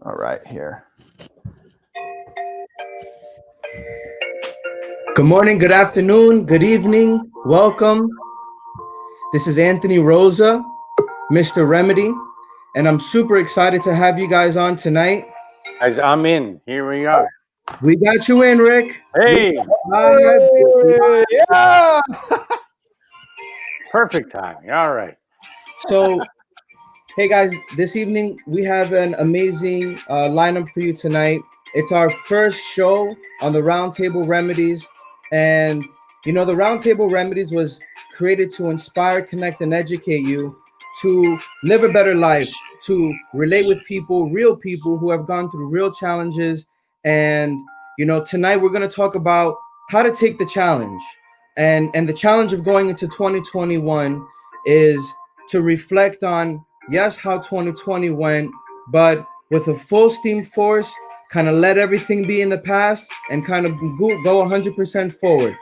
All right, here. Good morning, good afternoon, good evening. Welcome. This is Anthony Rosa, Mr. Remedy, and I'm super excited to have you guys on tonight. Guys, I'm in. Here we are. We got you in, Rick. Hey, Yeah. perfect timing. All right. So, hey guys, this evening we have an amazing lineup for you tonight. It's our first show on the Roundtable Remedies, and the Roundtable Remedies was created to inspire, connect, and educate you to live a better life, to relate with people, real people who have gone through real challenges. And tonight we're going to talk about how to take the challenge, and the challenge of going into 2021 is to reflect on, yes, how 2020 went, but with a full steam force, kind of let everything be in the past and kind of go 100% forward.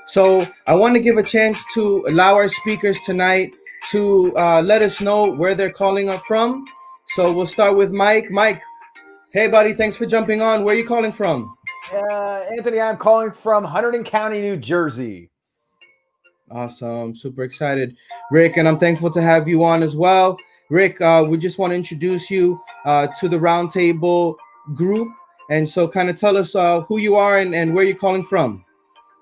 So I want to give a chance to allow our speakers tonight to let us know where they're calling up from. So we'll start with Mike. Mike, hey buddy, thanks for jumping on. Where are you calling from? Anthony, I'm calling from Hunterdon County, New Jersey. Awesome. Super excited. Rick, and I'm thankful to have you on as well. Rick, we just want to introduce you to the Roundtable group. And so kind of tell us who you are and where you're calling from.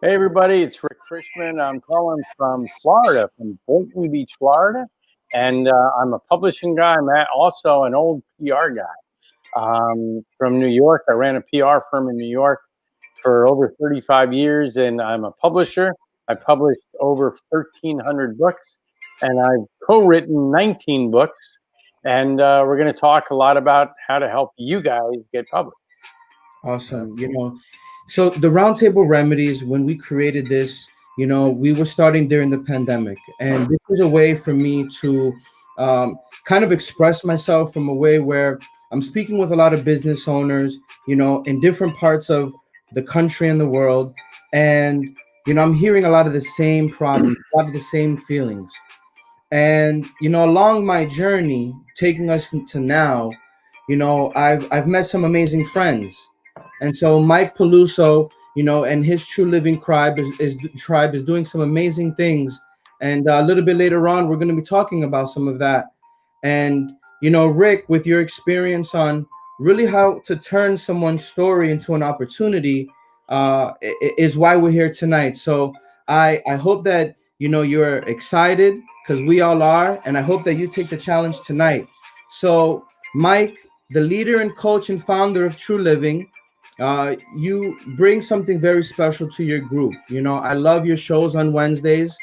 Hey, everybody. It's Rick Frishman. I'm calling from Florida, from Boynton Beach, Florida. And I'm a publishing guy. I'm also an old PR guy from New York. I ran a PR firm in New York for over 35 years, and I'm a publisher. I published over 1,300 books, and I've co-written 19 books. And we're going to talk a lot about how to help you guys get published. Awesome. So the Roundtable Remedies, when we created this, we were starting during the pandemic, and this was a way for me to kind of express myself from a way where I'm speaking with a lot of business owners, in different parts of the country and the world. And, I'm hearing a lot of the same problems, a lot of the same feelings. And, along my journey, taking us to now, I've met some amazing friends. And so Mike Peluso, and his True Living tribe is doing some amazing things. And a little bit later on, we're going to be talking about some of that. And, Rick, with your experience on really how to turn someone's story into an opportunity is why we're here tonight. So I hope that, you're excited, because we all are. And I hope that you take the challenge tonight. So, Mike, the leader and coach and founder of True Living, you bring something very special to your group. I love your shows on Wednesdays,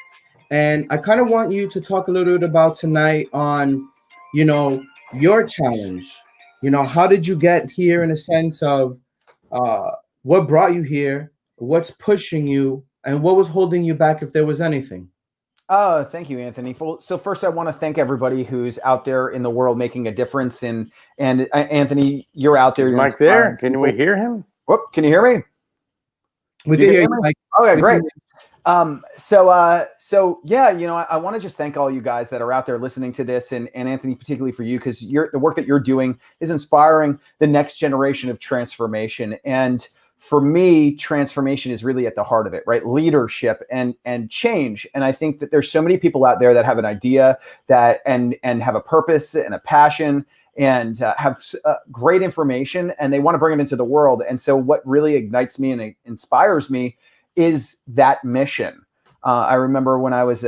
and I kind of want you to talk a little bit about tonight on, your challenge. How did you get here, in a sense of what brought you here, what's pushing you, and what was holding you back, if there was anything. Oh, thank you, Anthony. So first, I want to thank everybody who's out there in the world making a difference. And Anthony, you're out there. Is Mike there? Can we hear him? Whoop, can you hear me? We can hear you, Mike. Okay, great. So yeah, I want to just thank all you guys that are out there listening to this, and Anthony, particularly for you, because the work that you're doing is inspiring the next generation of transformation. And for me, transformation is really at the heart of it, right? Leadership and change. And I think that there's so many people out there that have an idea that and have a purpose and a passion and have great information, and they want to bring it into the world. And so what really ignites me and inspires me is that mission. I remember when I was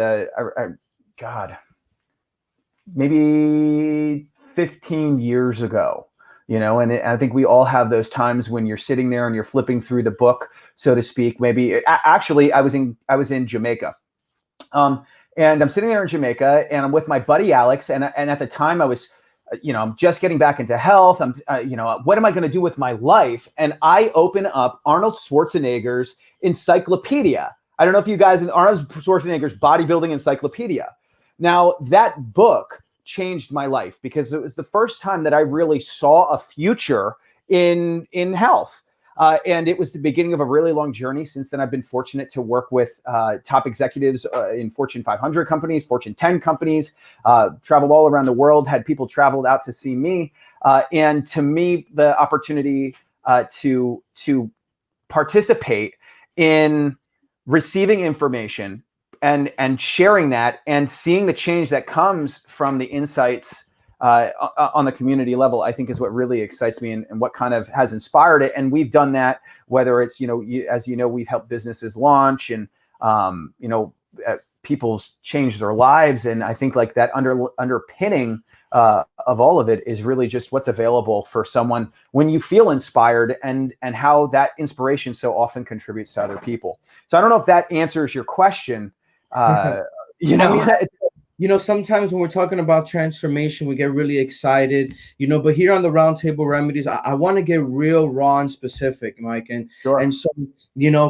maybe 15 years ago, and I think we all have those times when you're sitting there and you're flipping through the book, so to speak. Maybe actually I was in Jamaica, and I'm sitting there in Jamaica, and I'm with my buddy Alex, and at the time I was, I'm just getting back into health. I'm, what am I going to do with my life? And I open up Arnold Schwarzenegger's encyclopedia. I don't know if you guys, Arnold Schwarzenegger's bodybuilding encyclopedia. Now that book changed my life because it was the first time that I really saw a future in health. And it was the beginning of a really long journey. Since then, I've been fortunate to work with top executives in Fortune 500 companies, Fortune 10 companies, traveled all around the world, had people traveled out to see me. And to me, the opportunity to participate in receiving information and sharing that and seeing the change that comes from the insights on the community level, I think is what really excites me and what kind of has inspired it. And we've done that, whether it's, as you know, we've helped businesses launch and, people's change their lives. And I think like that underpinning of all of it is really just what's available for someone when you feel inspired and how that inspiration so often contributes to other people. So I don't know if that answers your question. I mean, sometimes when we're talking about transformation, we get really excited, but here on the Roundtable Remedies, I want to get real raw and specific, Mike. And, Sure. And so,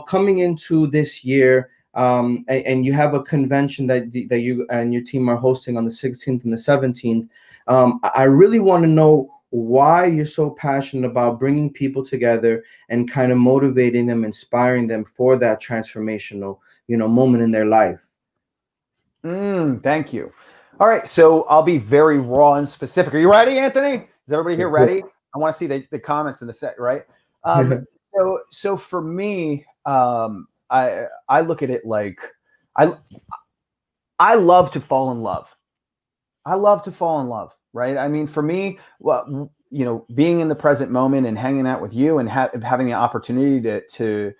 coming into this year, and you have a convention that you and your team are hosting on the 16th and the 17th. I really want to know why you're so passionate about bringing people together and kind of motivating them, inspiring them for that transformational, moment in their life. Thank you. All right. So I'll be very raw and specific. Are you ready, Anthony? Is everybody here ready? I want to see the comments in the set, right? So for me, I look at it like I love to fall in love. I love to fall in love, right? I mean, for me, being in the present moment and hanging out with you and having the opportunity to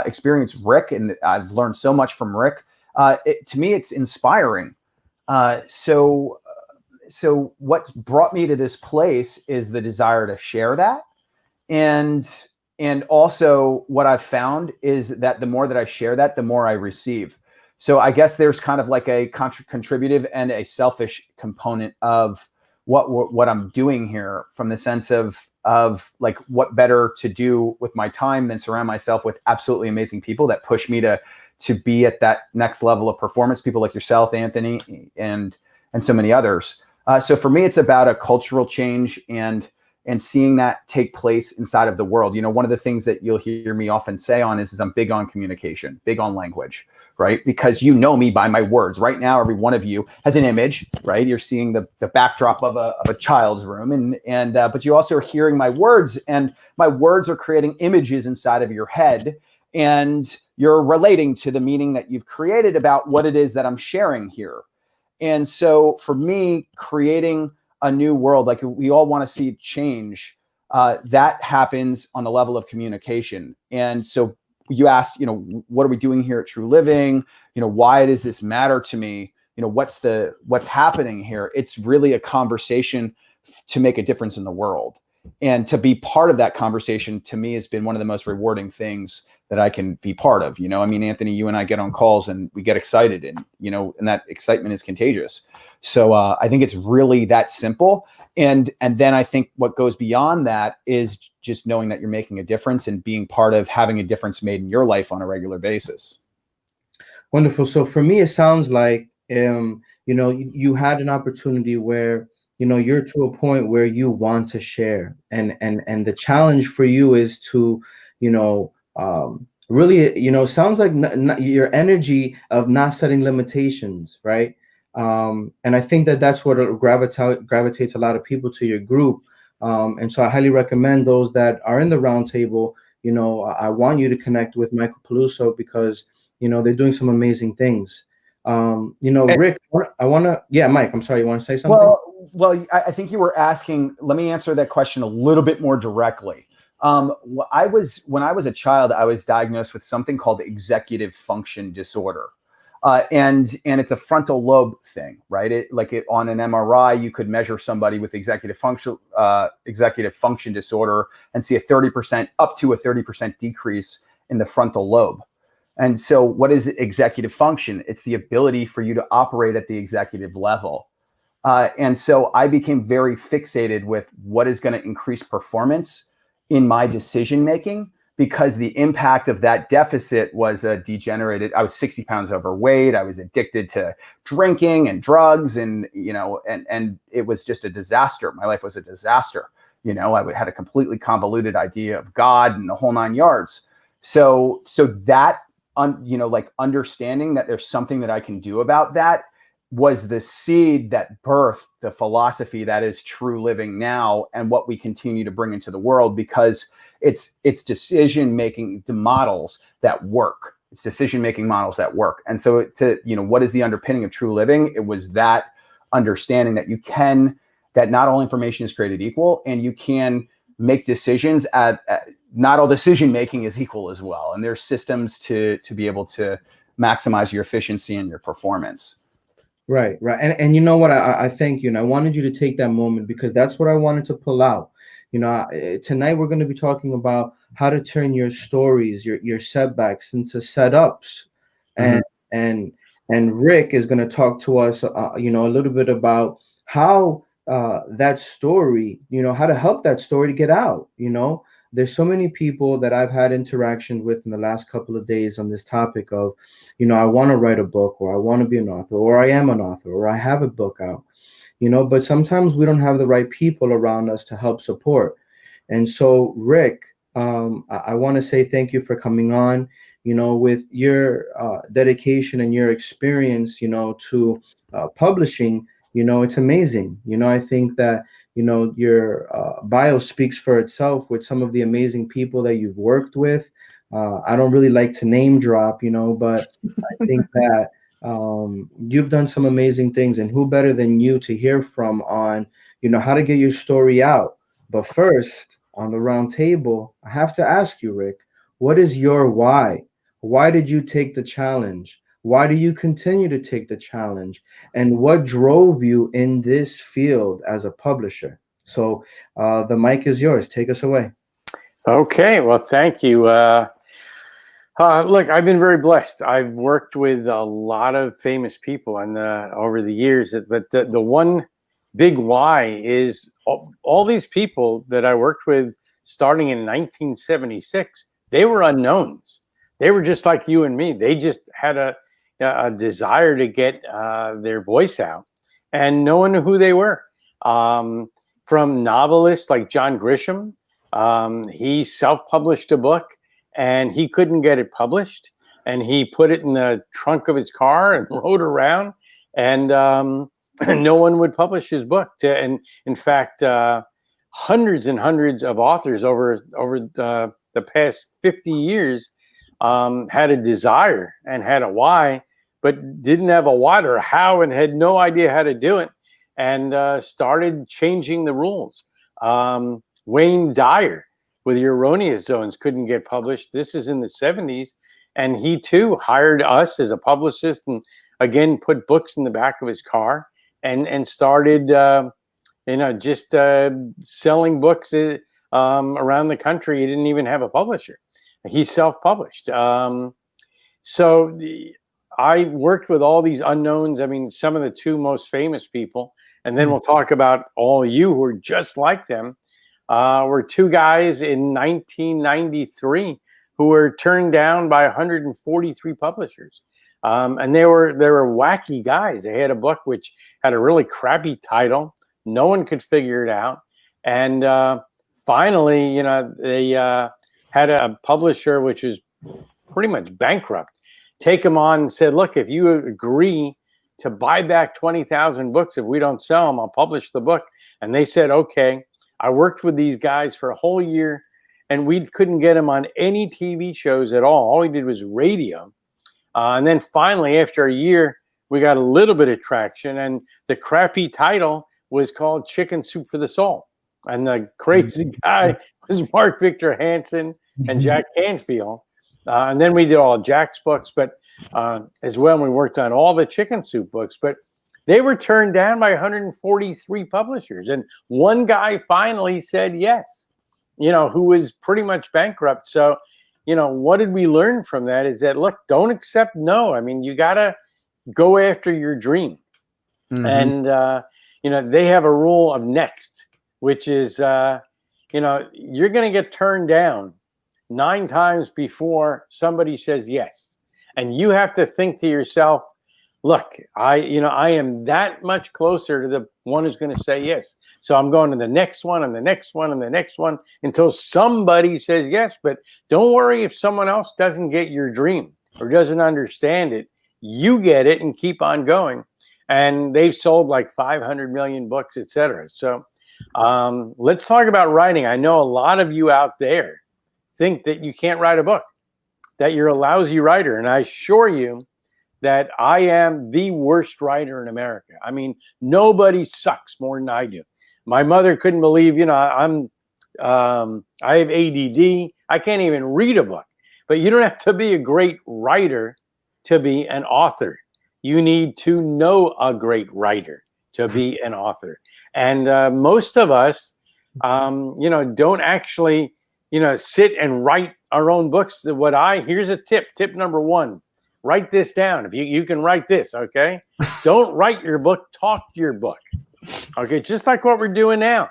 experience Rick, and I've learned so much from Rick. To me, it's inspiring. So what's brought me to this place is the desire to share that. And also what I've found is that the more that I share that, the more I receive. So I guess there's kind of like a contributive and a selfish component of what I'm doing here, from the sense of like, what better to do with my time than surround myself with absolutely amazing people that push me to be at that next level of performance, people like yourself, Anthony, and so many others. So for me, it's about a cultural change and seeing that take place inside of the world. One of the things that you'll hear me often say is I'm big on communication, big on language, right? Because me by my words. Right now, every one of you has an image, right? You're seeing the backdrop of a child's room, but you also are hearing my words, and my words are creating images inside of your head, and you're relating to the meaning that you've created about what it is that I'm sharing here. And so for me, creating a new world, like we all want to see change, that happens on the level of communication. And so you asked, what are we doing here at True Living? Why does this matter to me? What's happening here? It's really a conversation to make a difference in the world. And to be part of that conversation, to me, has been one of the most rewarding things that I can be part of. I mean, Anthony, you and I get on calls and we get excited, and that excitement is contagious. So I think it's really that simple. And then I think what goes beyond that is just knowing that you're making a difference and being part of having a difference made in your life on a regular basis. Wonderful. So for me, it sounds like, you had an opportunity where, you're to a point where you want to share, and the challenge for you is to, really, sounds like your energy of not setting limitations, right? And I think that's what gravitates a lot of people to your group. And so I highly recommend those that are in the roundtable. I want you to connect with Michael Peluso, because, they're doing some amazing things. Rick, Mike, I'm sorry, you want to say something? Well, I think you were asking, let me answer that question a little bit more directly. When I was a child, I was diagnosed with something called executive function disorder. And it's a frontal lobe thing, right? On an MRI, you could measure somebody with executive function disorder and see up to a 30% decrease in the frontal lobe. And so what is executive function? It's the ability for you to operate at the executive level. And so I became very fixated with what is going to increase performance in my decision-making, because the impact of that deficit was I was 60 pounds overweight. I was addicted to drinking and drugs, and it was just a disaster. My life was a disaster. I had a completely convoluted idea of God and the whole 9 yards. So that, understanding that there's something that I can do about that was the seed that birthed the philosophy that is true living now, and what we continue to bring into the world, because it's decision making models that work. It's decision making models that work. And so what is the underpinning of true living? It was that understanding that not all information is created equal, and you can make decisions at not all decision making is equal as well. And there's systems to be able to maximize your efficiency and your performance. Right. And you know what? I thank you. And I wanted you to take that moment, because that's what I wanted to pull out. Tonight we're going to be talking about how to turn your stories, your setbacks into setups. And Rick is going to talk to us, a little bit about how that story, how to help that story to get out. There's so many people that I've had interaction with in the last couple of days on this topic of, I want to write a book, or I want to be an author, or I am an author, or I have a book out, but sometimes we don't have the right people around us to help support. And so, Rick, I want to say thank you for coming on, with your dedication and your experience, to publishing. It's amazing. I think that, your bio speaks for itself with some of the amazing people that you've worked with. I don't really like to name drop, but I think that you've done some amazing things, and who better than you to hear from on, how to get your story out. But first, on the round table, I have to ask you, Rick, what is your why? Why did you take the challenge? Why do you continue to take the challenge? And what drove you in this field as a publisher? So the mic is yours. Take us away. Okay. Well, thank you. Look, I've been very blessed. I've worked with a lot of famous people over the years, but the one big why is all these people that I worked with starting in 1976, they were unknowns. They were just like you and me. They just had a desire to get their voice out, and no one knew who they were. From novelists like John Grisham, he self-published a book, and he couldn't get it published, and he put it in the trunk of his car and rode around, and no one would publish his book. And in fact, hundreds and hundreds of authors over the past 50 years had a desire and had a why, but didn't have a what or how, and had no idea how to do it, and started changing the rules. Wayne Dyer with your Erroneous Zones couldn't get published. This is in the 70s. And he too hired us as a publicist, and again, put books in the back of his car and started, just selling books around the country. He didn't even have a publisher. He self-published. So I worked with all these unknowns. I mean, some of the two most famous people, and then we'll talk about all you who are just like them. Were two guys in 1993 who were turned down by 143 publishers. And they were wacky guys. They had a book which had a really crappy title. No one could figure it out. And finally, they had a publisher which was pretty much bankrupt take them on and said, look, if you agree to buy back 20,000 books, if we don't sell them, I'll publish the book. And they said, okay. I worked with these guys for a whole year, and we couldn't get them on any TV shows at all. All we did was radio. And then finally, after a year, we got a little bit of traction, and the crappy title was called Chicken Soup for the Soul. And the crazy guy was Mark Victor Hansen and Jack Canfield. And then we did all Jack's books, but as well, we worked on all the Chicken Soup books. But they were turned down by 143 publishers. And one guy finally said yes, who was pretty much bankrupt. So, what did we learn from that is that, look, don't accept no. I mean, you got to go after your dream. Mm-hmm. And, they have a rule of next, which is, you're going to get turned down 9 times before somebody says yes. And you have to think to yourself, look, I am that much closer to the one who's going to say yes. So I'm going to the next one and the next one and the next one until somebody says yes. But don't worry if someone else doesn't get your dream or doesn't understand it. You get it and keep on going. and they've sold like 500 million books, etc. So let's talk about writing. I know a lot of you out there think that you can't write a book, that you're a lousy writer. And I assure you that I am the worst writer in America. I mean, nobody sucks more than I do. My mother couldn't believe, I have ADD. I can't even read a book. But you don't have to be a great writer to be an author. You need to know a great writer to be an author. And most of us, don't actually, sit and write our own books. Here's a tip. Tip number 1, write this down. If you can write this, okay? Don't write your book, talk your book. Okay, just like what we're doing now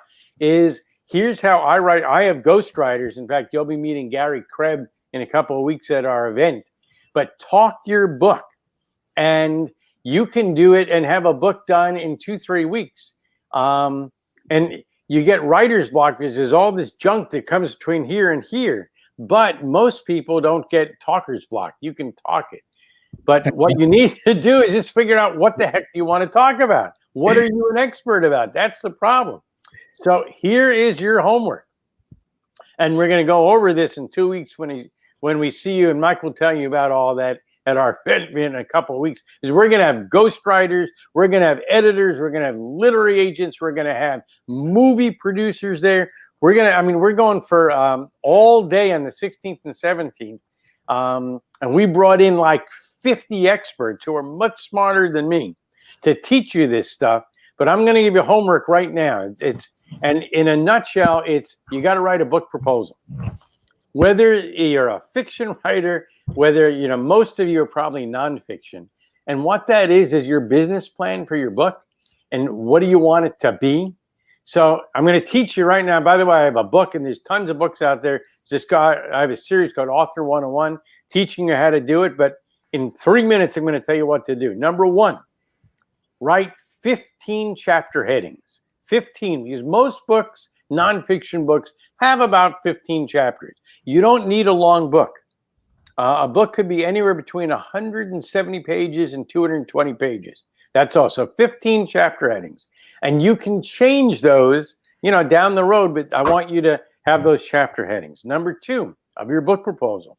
here's how I write. I have ghostwriters. In fact, you'll be meeting Gary Krebs in a couple of weeks at our event. But talk your book, and you can do it and have a book done in 2-3 weeks. And you get writer's block because there's all this junk that comes between here and here. But most people don't get talker's block. You can talk it. But what you need to do is just figure out what the heck you want to talk about. What are you an expert about? That's the problem. So here is your homework. And we're going to go over this in 2 weeks when we see you. And Mike will tell you about all that at our event in a couple of weeks. Is we're going to have ghostwriters. We're going to have editors. We're going to have literary agents. We're going to have movie producers there. We're going for all day on the 16th and 17th. And we brought in like 50 experts who are much smarter than me to teach you this stuff. But I'm going to give you homework right now. And in a nutshell, you got to write a book proposal. Whether you're a fiction writer, whether, most of you are probably nonfiction. And what that is your business plan for your book. And what do you want it to be? So I'm going to teach you right now. By the way, I have a book, and there's tons of books out there. I have a series called Author 101, teaching you how to do it. But in 3 minutes, I'm going to tell you what to do. Number 1, write 15 chapter headings. 15, because most books, nonfiction books, have about 15 chapters. You don't need a long book. A book could be anywhere between 170 pages and 220 pages. That's also 15 chapter headings. And you can change those, down the road, but I want you to have those chapter headings. Number 2 of your book proposal,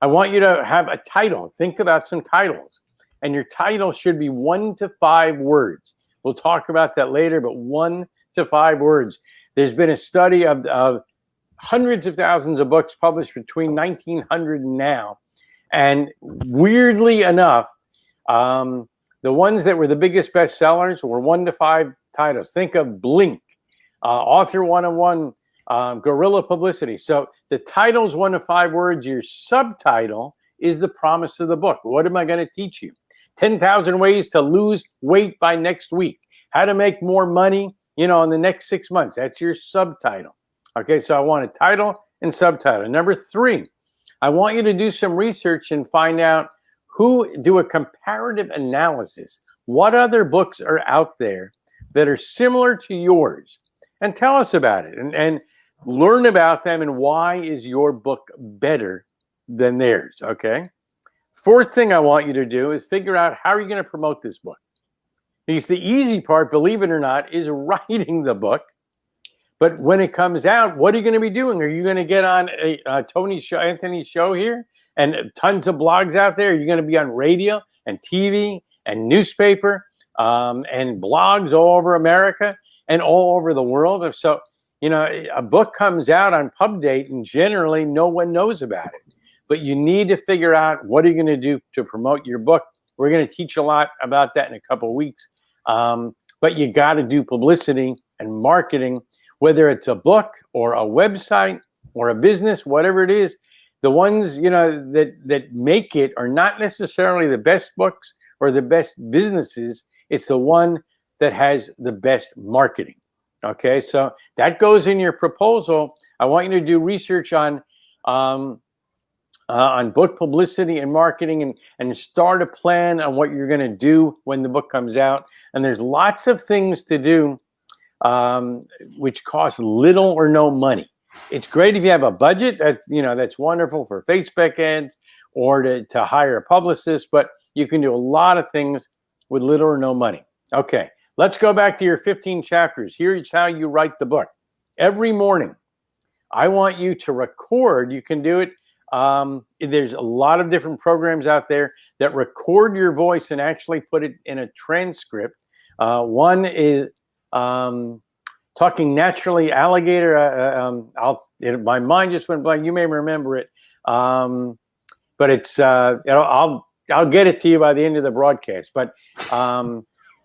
I want you to have a title. Think about some titles. And your title should be 1 to 5 words. We'll talk about that later, but 1 to 5 words. There's been a study of hundreds of thousands of books published between 1900 and now. And weirdly enough, the ones that were the biggest bestsellers were 1 to 5 titles. Think of Blink, Author 101, Guerrilla Publicity. So the title's 1 to 5 words. Your subtitle is the promise of the book. What am I going to teach you? 10,000 ways to lose weight by next week. How to make more money, in the next 6 months. That's your subtitle. Okay, so I want a title and subtitle. Number 3, I want you to do some research and find out do a comparative analysis. What other books are out there that are similar to yours? And tell us about it and learn about them and why is your book better than theirs, okay? 4th thing I want you to do is figure out how are you going to promote this book. Because the easy part, believe it or not, is writing the book. But when it comes out, what are you going to be doing? Are you going to get on Anthony's show here and tons of blogs out there? Are you going to be on radio and TV and newspaper and blogs all over America and all over the world? So, a book comes out on pub date and generally no one knows about it. But you need to figure out what are you going to do to promote your book. We're going to teach a lot about that in a couple of weeks. But you got to do publicity and marketing, whether it's a book or a website or a business, whatever it is. The ones, that make it are not necessarily the best books or the best businesses. It's the one that has the best marketing. Okay, so that goes in your proposal. I want you to do research on book publicity and marketing and start a plan on what you're going to do when the book comes out. And there's lots of things to do which cost little or no money. It's great if you have a budget that's wonderful for Facebook ads or to hire a publicist, but you can do a lot of things with little or no money. Okay, let's go back to your 15 chapters. Here's how you write the book. Every morning, I want you to record. You can do it. There's a lot of different programs out there that record your voice and actually put it in a transcript. One is Talking Naturally Alligator. My mind just went blank. You may remember it, but it's I'll get it to you by the end of the broadcast. But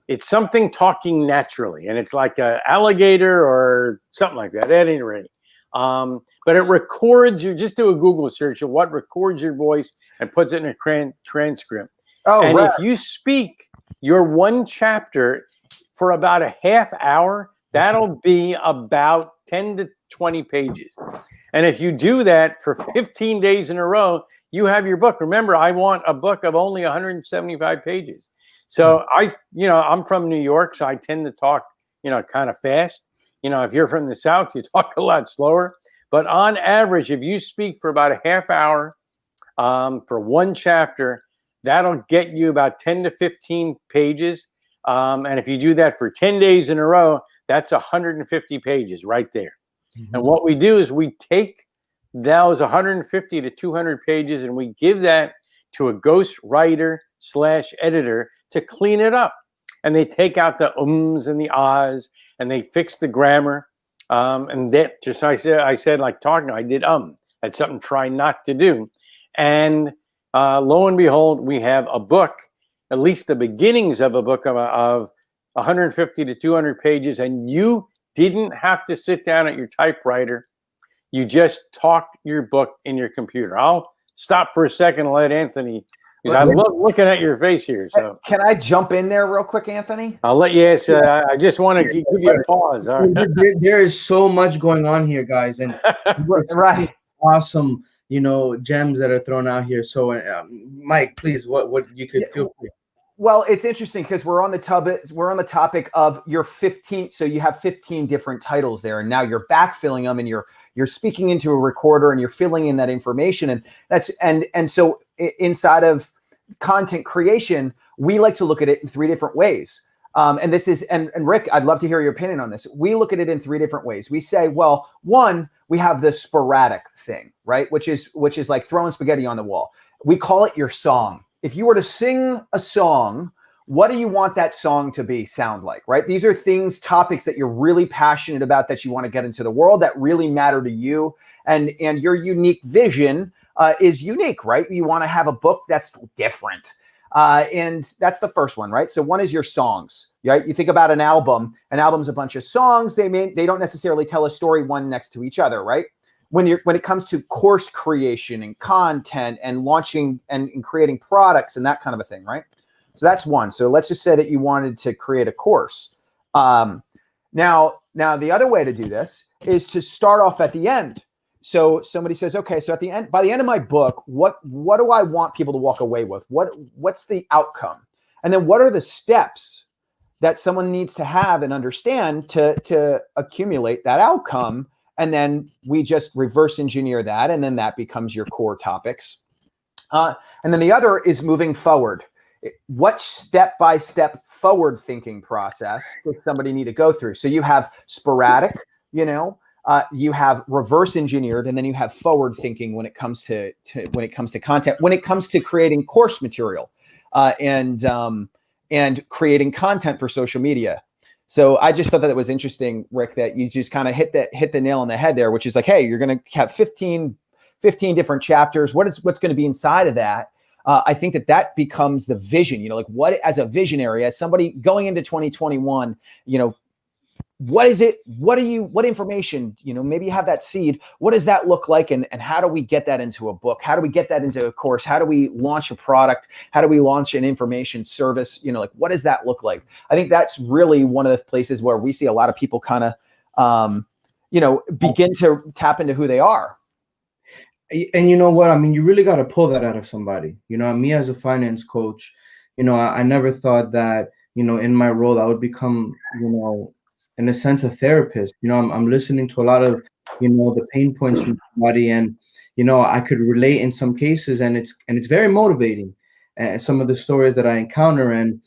it's something Talking Naturally, and it's like an alligator or something like that. At any rate. But it records you. Just do a Google search of what records your voice and puts it in a transcript. Oh, and right. if you speak your one chapter for about a half hour, that'll be about 10 to 20 pages. And if you do that for 15 days in a row, you have your book. Remember, I want a book of only 175 pages. So I'm from New York, so I tend to talk, kind of fast. If you're from the South, you talk a lot slower. But on average, if you speak for about a half hour for one chapter, that'll get you about 10 to 15 pages. And if you do that for 10 days in a row, that's 150 pages right there. Mm-hmm. And what we do is we take those 150 to 200 pages and we give that to a ghost writer / editor to clean it up. And they take out the ums and the ahs, and they fix the grammar. And that just I said like talking, I did That's something try not to do. And lo and behold, we have a book, at least the beginnings of a book of 150 to 200 pages, and you didn't have to sit down at your typewriter. You just talk your book in your computer. I'll stop for a second and let Anthony. Because I love looking at your face here. So can I jump in there real quick, Anthony? I'll let you ask. I just want to give you a pause. All right. There is so much going on here, guys, and right, awesome, gems that are thrown out here. So, Mike, please, what you could feel free. Well, it's interesting because we're on the topic of your 15. So you have 15 different titles there, and now you're backfilling them, and you're speaking into a recorder, and you're filling in that information, and that's and so inside of content creation, we like to look at it in 3 different ways. And this is and Rick, I'd love to hear your opinion on this. We look at it in 3 different ways. We say, well, one, we have the sporadic thing, right, which is like throwing spaghetti on the wall. We call it your song. If you were to sing a song, what do you want that song to sound like, right? These are topics that you're really passionate about, that you want to get into the world, that really matter to you. And your unique vision is unique, right? You want to have a book that's different. And that's the first one, right? So one is your songs, right? You think about an album. An album's a bunch of songs. They don't necessarily tell a story one next to each other, right? When it comes to course creation and content and launching and creating products and that kind of a thing, right? So that's one. So let's just say that you wanted to create a course. Now the other way to do this is to start off at the end. So somebody says, okay, so by the end of my book, what do I want people to walk away with? What's the outcome? And then what are the steps that someone needs to have and understand to accumulate that outcome? And then we just reverse engineer that, and then that becomes your core topics. And then the other is moving forward. What step-by-step forward-thinking process does somebody need to go through? So you have sporadic, you have reverse engineered, and then you have forward thinking when it comes to content, when it comes to creating course material, and creating content for social media. So I just thought that it was interesting, Rick, that you just kind of hit the nail on the head there, which is like, hey, you're going to have 15 different chapters. What's going to be inside of that? I think that becomes the vision, like what, as a visionary, as somebody going into 2021, what is it? What information, maybe you have that seed. What does that look like? And how do we get that into a book? How do we get that into a course? How do we launch a product? How do we launch an information service? Like, what does that look like? I think that's really one of the places where we see a lot of people kind of, begin to tap into who they are. And you know what? I mean, you really got to pull that out of somebody. Me as a finance coach, I never thought that, in my role, I would become, in a sense, a therapist. I'm listening to a lot of, the pain points from somebody, and, I could relate in some cases, and it's very motivating. Some of the stories that I encounter, and,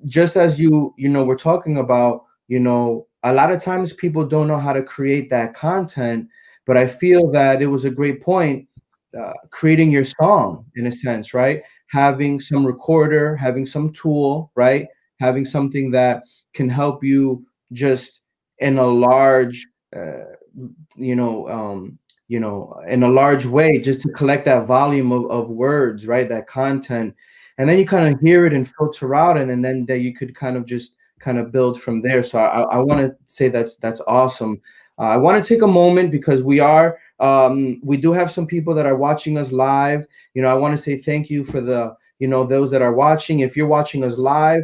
just as we're talking about, a lot of times people don't know how to create that content, but I feel that it was a great point, creating your song in a sense, right? Having some recorder, having some tool, right? Having something that can help you just in a large, you know, um, in a large way, just to collect that volume of words, right? That content, and then you kind of hear it and filter out, and then that you could kind of just kind of build from there. So I want to say that's awesome. I want to take a moment because we do have some people that are watching us live. I want to say thank you for those that are watching. If you're watching us live,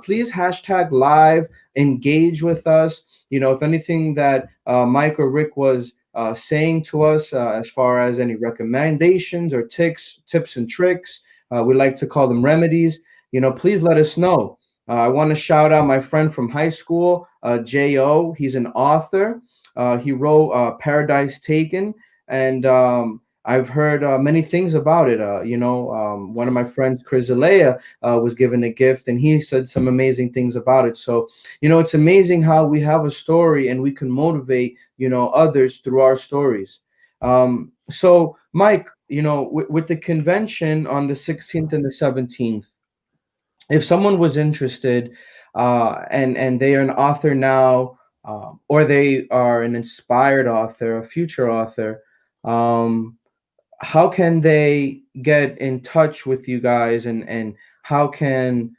please hashtag live, engage with us. If anything that Mike or Rick was saying to us, as far as any recommendations or tips and tricks, we like to call them remedies, please let us know. I want to shout out my friend from high school, J.O. He's an author. He wrote Paradise Taken, and I've heard many things about it. One of my friends, Chris Zalea, was given a gift, and he said some amazing things about it. So, it's amazing how we have a story and we can motivate, others through our stories. So, Mike, with the convention on the 16th and the 17th, if someone was interested, and they are an author now, or they are an inspired author, a future author, how can they get in touch with you guys, and how can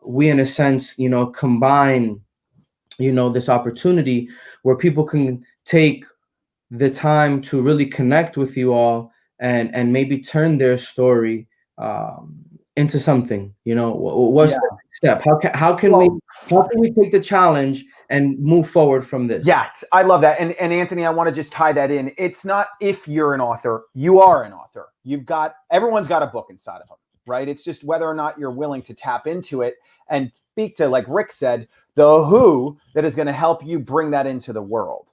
we, in a sense, combine, this opportunity where people can take the time to really connect with you all, and maybe turn their story into something. What's the next step? How can we take the challenge and move forward from this? Yes, I love that. And Anthony, I want to just tie that in. It's not if you're an author, you are an author. Everyone's got a book inside of them, right? It's just whether or not you're willing to tap into it and speak to, like Rick said, the who that is going to help you bring that into the world.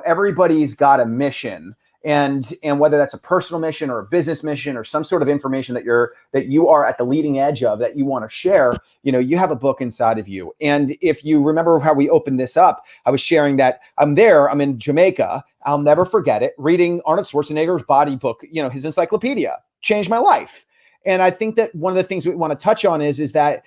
Everybody's got a mission, and whether that's a personal mission or a business mission or some sort of information that you are at the leading edge of, that you want to share, you have a book inside of you. And if you remember how we opened this up, I was sharing that I'm in Jamaica. I'll never forget it. Reading Arnold Schwarzenegger's body book, his encyclopedia changed my life. And I think that one of the things we want to touch on is that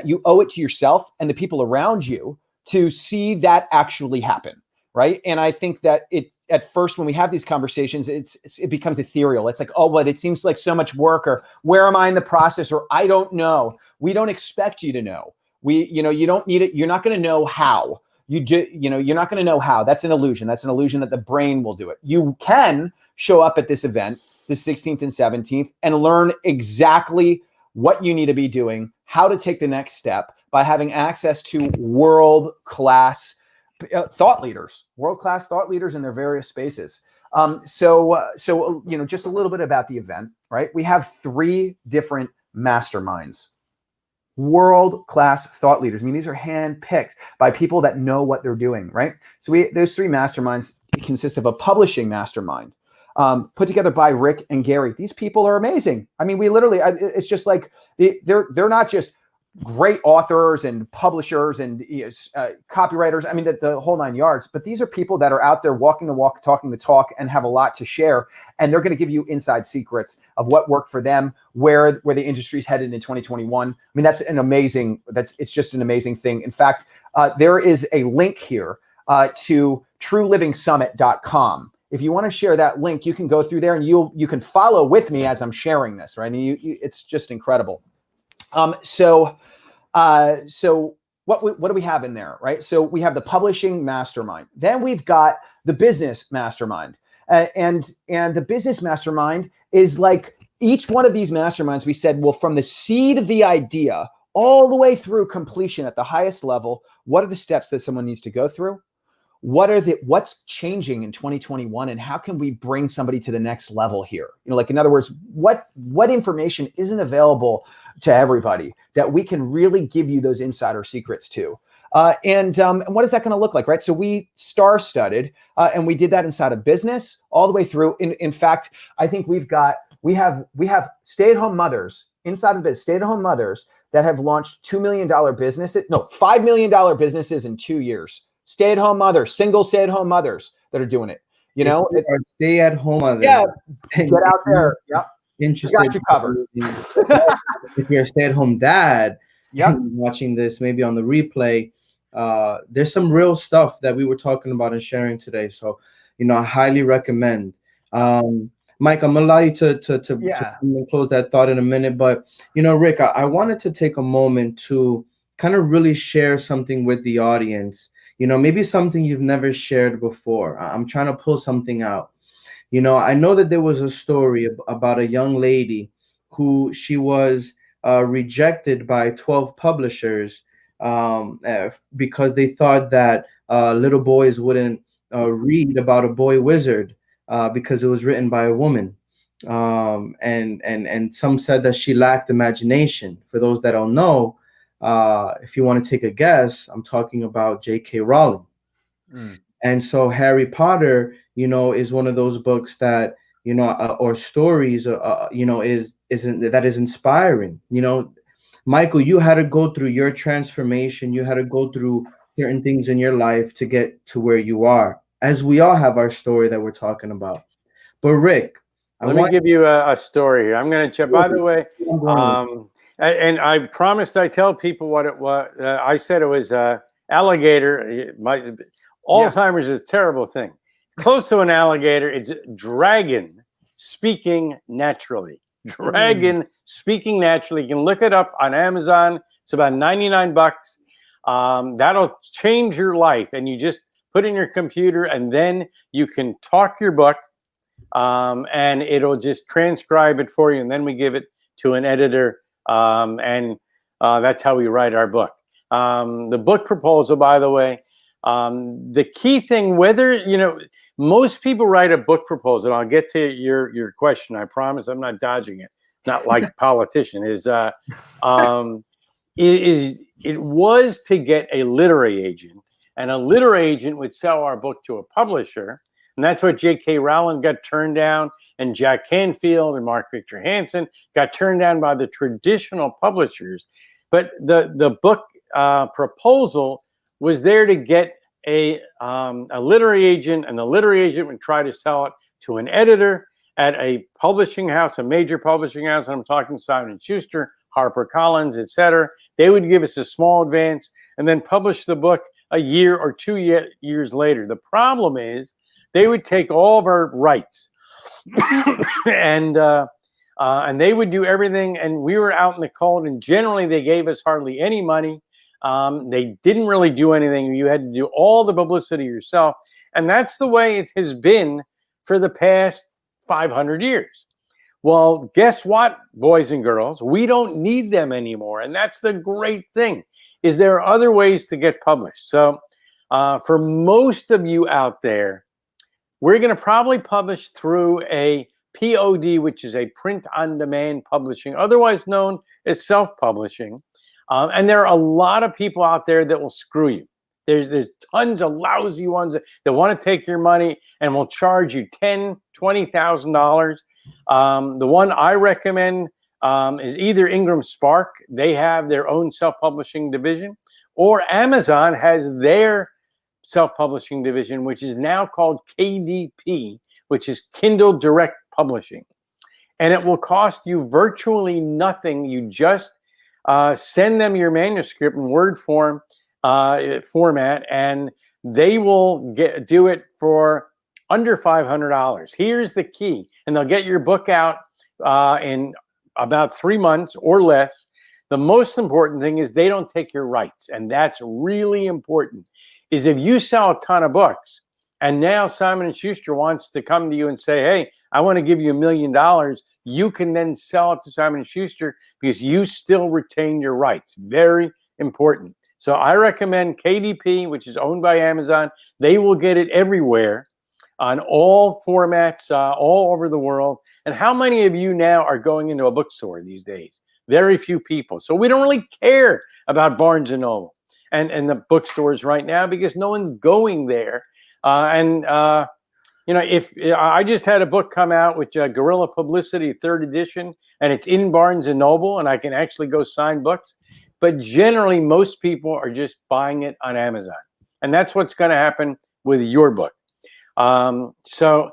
you owe it to yourself and the people around you to see that actually happen. Right. And I think that at first, when we have these conversations, it becomes ethereal. It's like, oh, but it seems like so much work, or where am I in the process? Or I don't know. We don't expect you to know. You don't need it. You're not going to know how. You're not going to know how. That's an illusion. That's an illusion that the brain will do it. You can show up at this event, the 16th and 17th, and learn exactly what you need to be doing, how to take the next step by having access to world-class world-class thought leaders in their various spaces. So just a little bit about the event, right? We have 3 different masterminds, world-class thought leaders. I mean, these are handpicked by people that know what they're doing, right? So those 3 masterminds consist of a publishing mastermind, put together by Rick and Gary. These people are amazing. I mean, it's just like they're not just great authors and publishers and copywriters. I mean, the whole 9 yards. But these are people that are out there walking the walk, talking the talk, and have a lot to share. And they're going to give you inside secrets of what worked for them, where the industry's headed in 2021. I mean, it's just an amazing thing. In fact, there is a link here to truelivingsummit.com. If you want to share that link, you can go through there and you can follow with me as I'm sharing this, right? I mean, it's just incredible. So what do we have in there, right? So we have the publishing mastermind. Then we've got the business mastermind, and the business mastermind is like each one of these masterminds. We said, well, from the seed of the idea all the way through completion at the highest level, what are the steps that someone needs to go through? What's changing in 2021, and how can we bring somebody to the next level here? Like, in other words, what information isn't available to everybody that we can really give you those insider secrets to? And what is that going to look like, right? So we star-studded, and we did that inside of business all the way through. In fact, I think we have stay-at-home mothers inside of the stay-at-home mothers that have launched $2 million businesses, no, $5 million businesses in 2 years. Stay-at-home mothers, single stay-at-home mothers that are doing it. You know, stay-at-home mothers. Yeah, get out there. Yep. Interested. Got you covered. If you're a stay-at-home dad, yep, watching this maybe on the replay, there's some real stuff that we were talking about and sharing today. So, you know, I highly recommend. Mike, I'm gonna allow you to close that thought in a minute, but you know, Rick, I wanted to take a moment to kind of really share something with the audience. You know, maybe something you've never shared before. I'm trying to pull something out. You know, I know that there was a story about a young lady who she was rejected by 12 publishers because they thought that little boys wouldn't read about a boy wizard because it was written by a woman. And some said that she lacked imagination. For those that don't know, if you want to take a guess, I'm talking about J.K. Rowling. And so Harry Potter, you know, is one of those books that, you know, or stories, you know, that is inspiring. You know, Michael, you had to go through your transformation. You had to go through certain things in your life to get to where you are, as we all have our story that we're talking about. But Rick, let me give you a story here. I'm going to check. By the way, and I promised I tell people what it was. I said it was alligator. Alzheimer's is a terrible thing. Close to an alligator. It's dragon speaking naturally. Dragon speaking naturally. You can look it up on Amazon. It's about $99. That'll change your life. And you just put in your computer, and then you can talk your book, and it'll just transcribe it for you. And then we give it to an editor, and that's how we write our book. The book proposal, by the way, the key thing, whether, you know, most people write a book proposal. I'll get to your question. I promise I'm not dodging it. Not like politician is. It was to get a literary agent, and a literary agent would sell our book to a publisher, and that's what J.K. Rowling got turned down, and Jack Canfield and Mark Victor Hansen got turned down by the traditional publishers. But the book proposal was there to get a literary agent, and the literary agent would try to sell it to an editor at a publishing house, a major publishing house. And I'm talking Simon & Schuster, HarperCollins, etc. They would give us a small advance and then publish the book a year or 2 years later. The problem is they would take all of our rights and they would do everything. And we were out in the cold, and generally they gave us hardly any money. They didn't really do anything. You had to do all the publicity yourself. And that's the way it has been for the past 500 years. Well, guess what, boys and girls? We don't need them anymore. And that's the great thing, is there are other ways to get published. So for most of you out there, we're going to probably publish through a POD, which is a print-on-demand publishing, otherwise known as self-publishing. And there are a lot of people out there that will screw you. There's tons of lousy ones that want to take your money and will charge you $10,000, $20,000. The one I recommend is either Ingram Spark. They have their own self-publishing division, or Amazon has their self-publishing division, which is now called KDP, which is Kindle Direct Publishing. And it will cost you virtually nothing. You just send them your manuscript in Word format, and they will do it for under $500. Here's the key, and they'll get your book out in about 3 months or less. The most important thing is they don't take your rights, and that's really important. Is if you sell a ton of books, and now Simon & Schuster wants to come to you and say, hey, I want to give you $1 million, you can then sell it to Simon & Schuster because you still retain your rights. Very important. So I recommend KDP, which is owned by Amazon. They will get it everywhere on all formats, all over the world. And how many of you now are going into a bookstore these days? Very few people. So we don't really care about Barnes & Noble and the bookstores right now because no one's going there. if I just had a book come out with Guerrilla Publicity 3rd edition, and it's in Barnes and Noble, and I can actually go sign books. But generally, most people are just buying it on Amazon. And that's what's going to happen with your book. So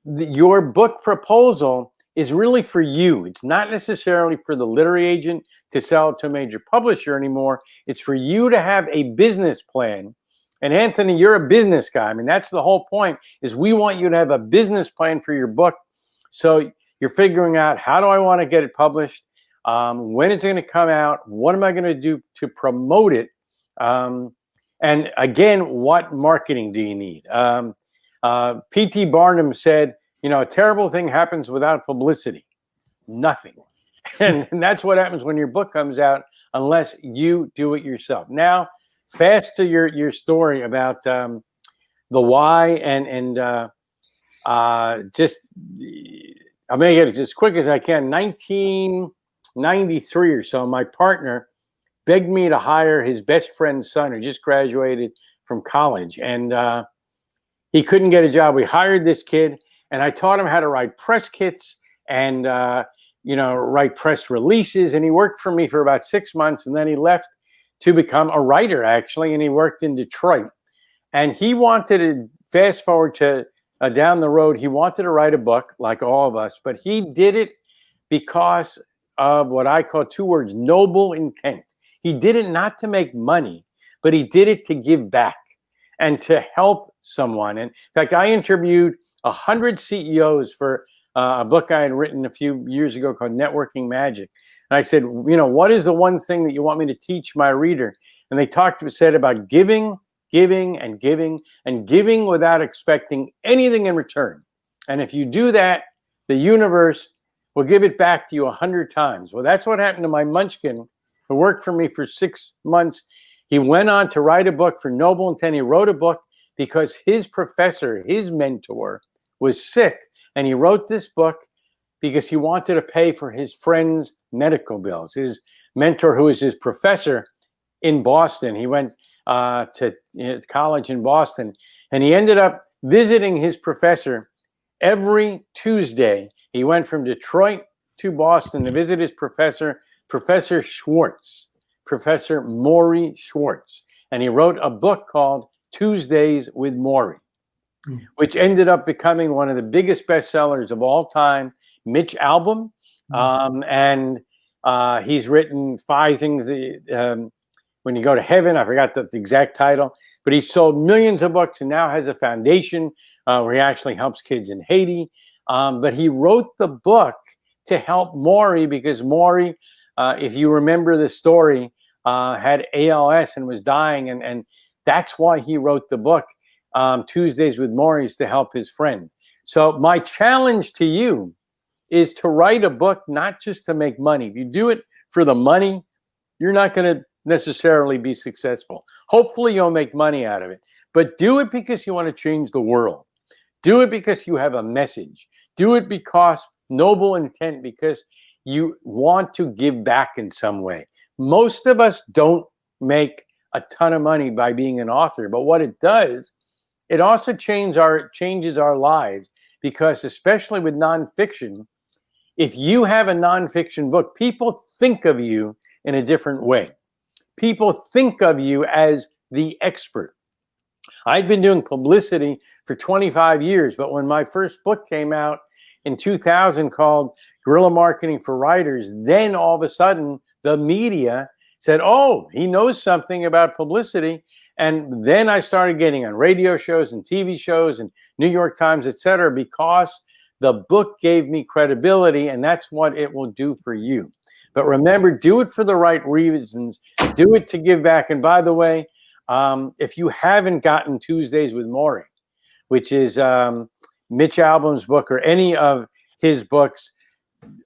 your book proposal is really for you. It's not necessarily for the literary agent to sell it to a major publisher anymore. It's for you to have a business plan. And Anthony, you're a business guy. I mean, that's the whole point, is we want you to have a business plan for your book. So you're figuring out, how do I want to get it published? When it's going to come out? What am I going to do to promote it? And again, what marketing do you need? P.T. Barnum said, a terrible thing happens without publicity. Nothing. And that's what happens when your book comes out, unless you do it yourself. Now, fast to your story about the why, and just I'll make it as quick as I can. 1993 or so, my partner begged me to hire his best friend's son, who just graduated from college, and he couldn't get a job. We hired this kid, and I taught him how to write press kits and write press releases. And he worked for me for about 6 months, and then he left to become a writer, actually, and he worked in Detroit. And he wanted to, fast forward to down the road, he wanted to write a book like all of us, but he did it because of what I call 2 words: noble intent. He did it not to make money, but he did it to give back and to help someone. And in fact, I interviewed 100 CEOs for a book I had written a few years ago called Networking Magic. And I said, what is the one thing that you want me to teach my reader? And they said about giving, giving, and giving, and giving without expecting anything in return. And if you do that, the universe will give it back to you 100 times. Well, that's what happened to my munchkin, who worked for me for 6 months. He went on to write a book for noble intent. He wrote a book because his professor, his mentor, was sick. And he wrote this book because he wanted to pay for his friend's medical bills. His mentor, who was his professor in Boston, he went to college in Boston, and he ended up visiting his professor every Tuesday. He went from Detroit to Boston to visit his professor, Professor Schwartz, Professor Maury Schwartz. And he wrote a book called Tuesdays with Maury, which ended up becoming one of the biggest bestsellers of all time. Mitch Albom, and he's written 5 things that, when you go to heaven. I forgot the exact title, but he sold millions of books and now has a foundation where he actually helps kids in Haiti. But he wrote the book to help Maury, because Maury, if you remember the story, had ALS and was dying, and that's why he wrote the book, Tuesdays with Maury, is to help his friend. So my challenge to you is to write a book not just to make money. If you do it for the money, you're not going to necessarily be successful. Hopefully you'll make money out of it, but do it because you want to change the world. Do it because you have a message. Do it because noble intent, because you want to give back in some way. Most of us don't make a ton of money by being an author, but what it does, it also changes our lives, because especially with nonfiction, if you have a nonfiction book, people think of you in a different way. People think of you as the expert. I've been doing publicity for 25 years, but when my first book came out in 2000 called Guerrilla Marketing for Writers, then all of a sudden the media said, oh, he knows something about publicity. And then I started getting on radio shows and TV shows and New York Times, etc., because the book gave me credibility, and that's what it will do for you. But remember, do it for the right reasons. Do it to give back. And by the way, if you haven't gotten Tuesdays with Maury, which is Mitch Albom's book, or any of his books,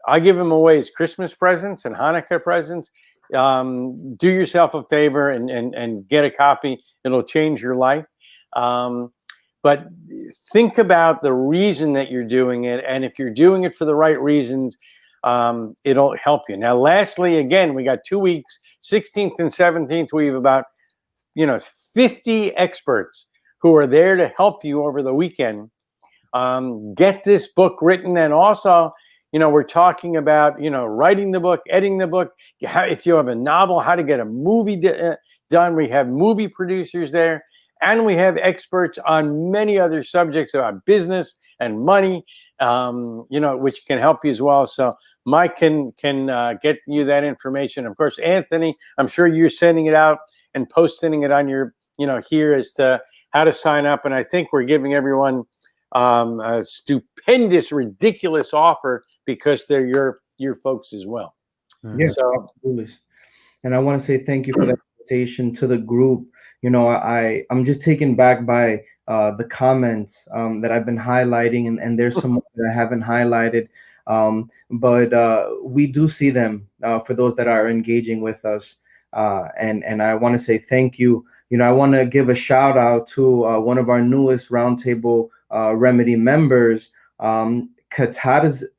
I give them away as Christmas presents and Hanukkah presents. Do yourself a favor and get a copy. It'll change your life. But think about the reason that you're doing it. And if you're doing it for the right reasons, it'll help you. Now, lastly, again, we got 2 weeks, 16th and 17th. We have about 50 experts who are there to help you over the weekend. get this book written. And also, we're talking about, writing the book, editing the book. If you have a novel, how to get a movie done. We have movie producers there. And we have experts on many other subjects about business and money, which can help you as well. So Mike can get you that information. Of course, Anthony, I'm sure you're sending it out and posting it on your, here as to how to sign up. And I think we're giving everyone a stupendous, ridiculous offer because they're your folks as well. Yeah, so, absolutely. And I want to say thank you for that invitation to the group. I'm just taken back by the comments that I've been highlighting, and there's some that I haven't highlighted. But we do see them for those that are engaging with us. And I want to say thank you. I want to give a shout out to one of our newest Roundtable Remedy members, Katarzyna.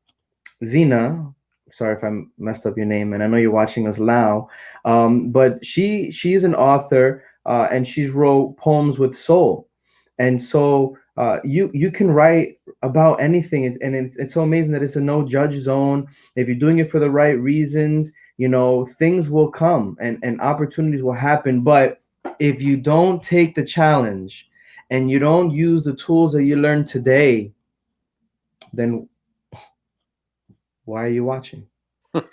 Sorry if I messed up your name, and I know you're watching us now. But she's an author, and she's wrote Poems with Soul. And so you can write about anything, and it's so amazing that it's a no judge zone. If you're doing it for the right reasons, things will come and opportunities will happen. But if you don't take the challenge and you don't use the tools that you learned today, then why are you watching? It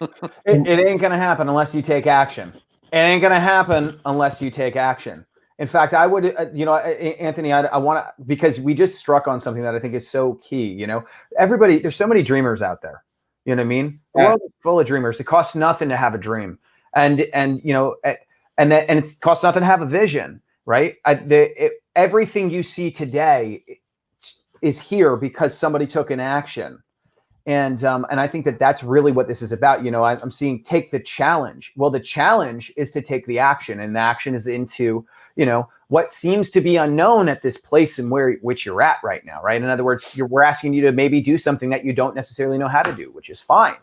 ain't going to happen unless you take action. It ain't going to happen unless you take action. In fact, I would, Anthony, I want to, because we just struck on something that I think is so key. Everybody, there's so many dreamers out there. You know what I mean? The world is full of dreamers. It costs nothing to have a dream, and it costs nothing to have a vision, right? Everything you see today is here because somebody took an action. And I think that's really what this is about. I'm seeing take the challenge. Well, the challenge is to take the action, and the action is into, what seems to be unknown at this place and which you're at right now, right? In other words, we're asking you to maybe do something that you don't necessarily know how to do, which is fine.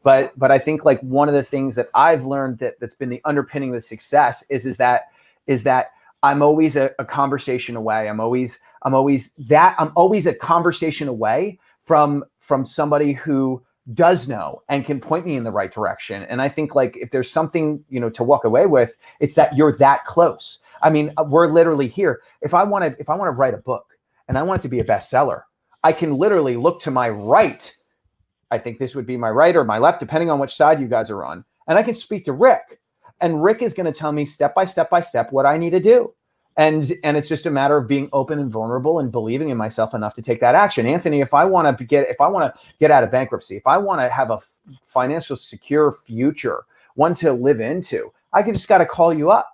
But I think like one of the things that I've learned that's been the underpinning of the success is that I'm always a conversation away. I'm always a conversation away from somebody who does know and can point me in the right direction. And I think like if there's something, to walk away with, it's that you're that close. I mean, we're literally here. If I want to write a book and I want it to be a bestseller, I can literally look to my right. I think this would be my right or my left, depending on which side you guys are on. And I can speak to Rick, and Rick is going to tell me step by step what I need to do. And it's just a matter of being open and vulnerable and believing in myself enough to take that action. Anthony, if I want to get out of bankruptcy, if I want to have a financial secure future, one to live into, I just got to call you up.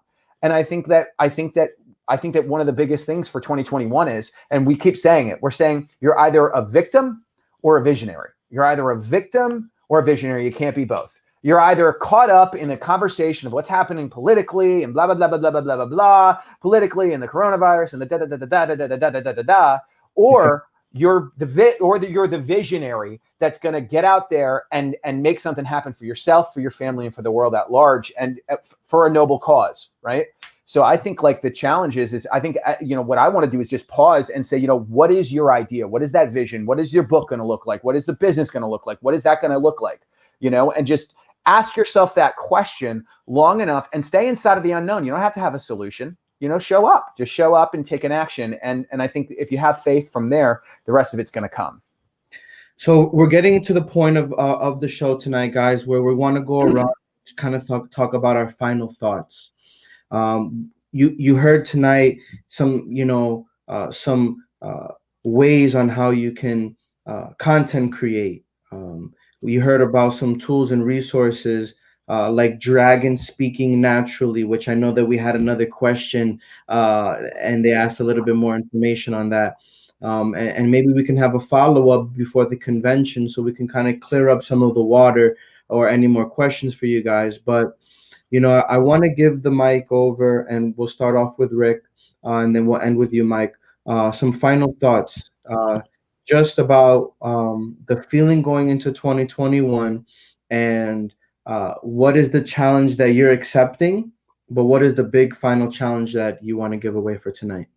And I think that one of the biggest things for 2021 is, and we keep saying it, we're saying you're either a victim or a visionary. You're either a victim or a visionary. You can't be both. You're either caught up in a conversation of what's happening politically and blah, blah, blah, blah, blah, blah, blah, blah, blah, politically and the coronavirus and the da, da, da, da, da, da, da, da, da, da, da, or you're the visionary that's going to get out there and make something happen for yourself, for your family, and for the world at large, and for a noble cause, right? So I think like the challenge is I think, what I want to do is just pause and say, what is your idea? What is that vision? What is your book going to look like? What is the business going to look like? What is that going to look like? And just ask yourself that question long enough and stay inside of the unknown. You don't have to have a solution, show up, just show up and take an action. And I think if you have faith from there, the rest of it's going to come. So we're getting to the point of the show tonight, guys, where we want to go around, kind of talk about our final thoughts. You heard tonight some ways on how you can content create. You heard about some tools and resources like Dragon Speaking Naturally, which I know that we had another question and they asked a little bit more information on that. And maybe we can have a follow-up before the convention so we can kind of clear up some of the water or any more questions for you guys. But I want to give the mic over, and we'll start off with Rick, and then we'll end with you, Mike. Some final thoughts just about the feeling going into 2021, and what is the challenge that you're accepting, but what is the big final challenge that you want to give away for tonight?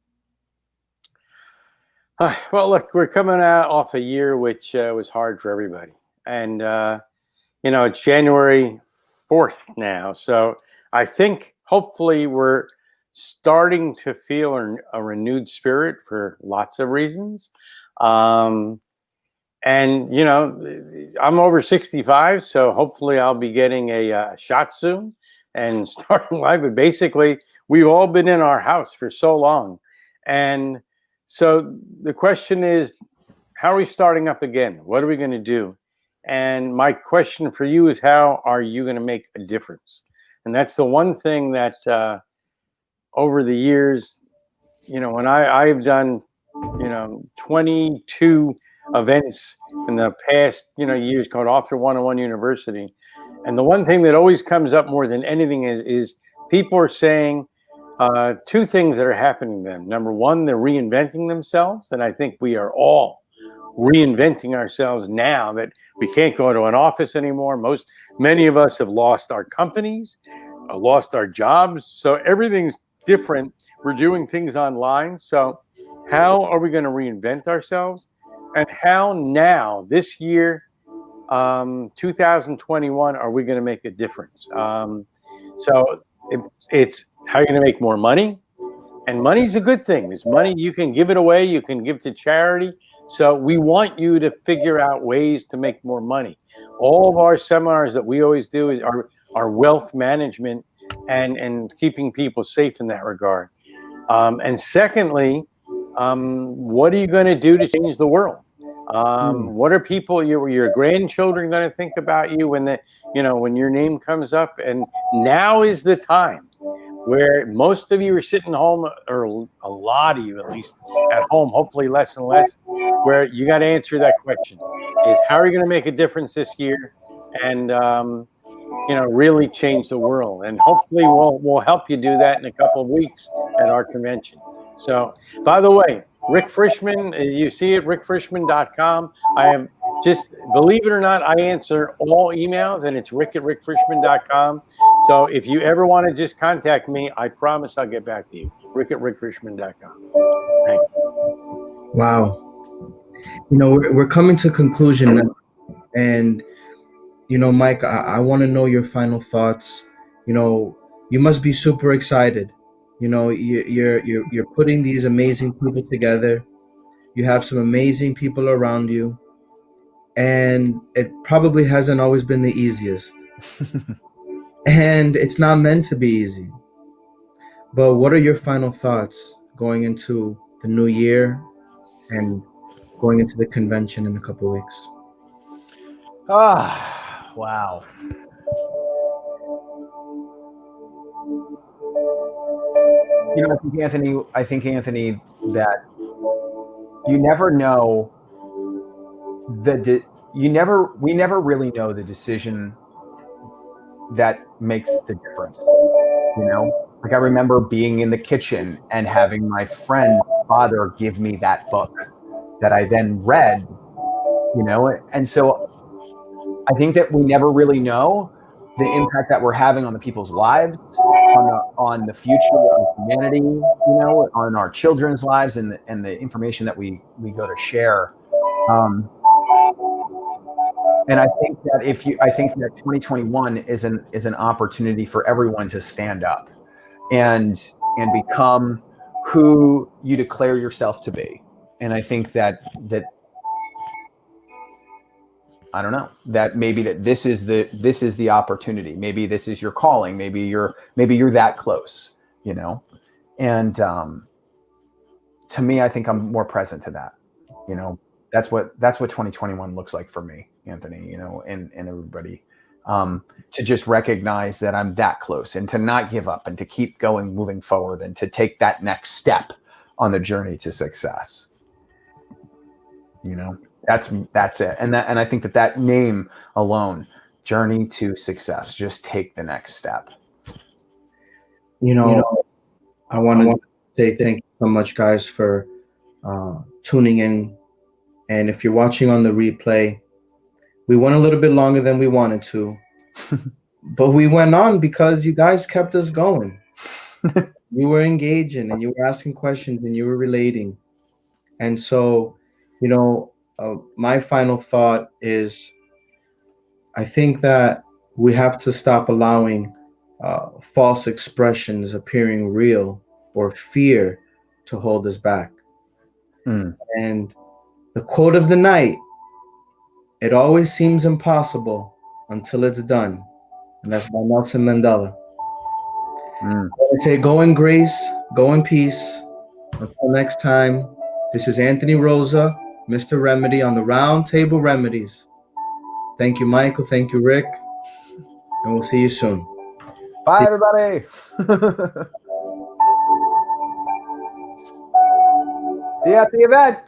Well, look, we're coming out off a year which was hard for everybody. And, it's January 4th now. So I think hopefully we're starting to feel a renewed spirit for lots of reasons. And, I'm over 65, so hopefully I'll be getting a shot soon and starting life. But basically, we've all been in our house for so long. And so the question is, how are we starting up again? What are we going to do? And my question for you is, how are you going to make a difference? And that's the one thing that over the years, when I've done, 22 events in the past, years called Author 101 University. And the one thing that always comes up more than anything is people are saying two things that are happening to them. Number one, they're reinventing themselves. And I think we are all reinventing ourselves now that we can't go to an office anymore. Many of us have lost our companies, lost our jobs. So everything's different. We're doing things online. So how are we going to reinvent ourselves? And how now, this year, 2021, are we going to make a difference? So it's how you're going to make more money. And money's a good thing. It's money, you can give it away, you can give to charity. So we want you to figure out ways to make more money. All of our seminars that we always do are wealth management and keeping people safe in that regard. And secondly, what are you going to do to change the world? What are people, your grandchildren going to think about you when when your name comes up? And now is the time where most of you are sitting home, or a lot of you at least at home, hopefully less and less, where you got to answer that question: is how are you going to make a difference this year, and really change the world? And hopefully we'll help you do that in a couple of weeks at our convention. So, by the way, Rick Frishman, you see it, rickfrishman.com. I am just, believe it or not, I answer all emails, and it's rick@rickfrishman.com. So if you ever want to just contact me, I promise I'll get back to you. rick@rickfrishman.com. Thanks. Wow. We're coming to conclusion now. And, Mike, I want to know your final thoughts. You must be super excited. You're putting these amazing people together. You have some amazing people around you, and it probably hasn't always been the easiest. And it's not meant to be easy. But what are your final thoughts going into the new year and going into the convention in a couple of weeks? Wow. I think Anthony, that you never know we never really know the decision that makes the difference. Like I remember being in the kitchen and having my friend's father give me that book that I then read, and so I think that we never really know the impact that we're having on the people's lives, on the future of humanity, on our children's lives, and the information that we go to share. And I think that 2021 is an opportunity for everyone to stand up and become who you declare yourself to be. And I think that I don't know, that maybe that this is the opportunity. Maybe this is your calling. Maybe you're that close, and to me, I think I'm more present to that. That's what 2021 looks like for me, Anthony, and everybody, to just recognize that I'm that close, and to not give up, and to keep going, moving forward, and to take that next step on the journey to success. That's it. And I think that name alone, Journey to Success, just take the next step. I want to say thank you so much, guys, for tuning in. And if you're watching on the replay, we went a little bit longer than we wanted to, but we went on because you guys kept us going. You were engaging, and you were asking questions, and you were relating. And so, my final thought is, I think that we have to stop allowing false expressions appearing real or fear to hold us back. Mm. And the quote of the night: "It always seems impossible until it's done." And that's by Nelson Mandela. Mm. I say, go in grace, go in peace. Until next time, this is Anthony Rosa, Mr. Remedy on the Round Table Remedies. Thank you, Michael. Thank you, Rick. And we'll see you soon. Bye, everybody. See you at the event.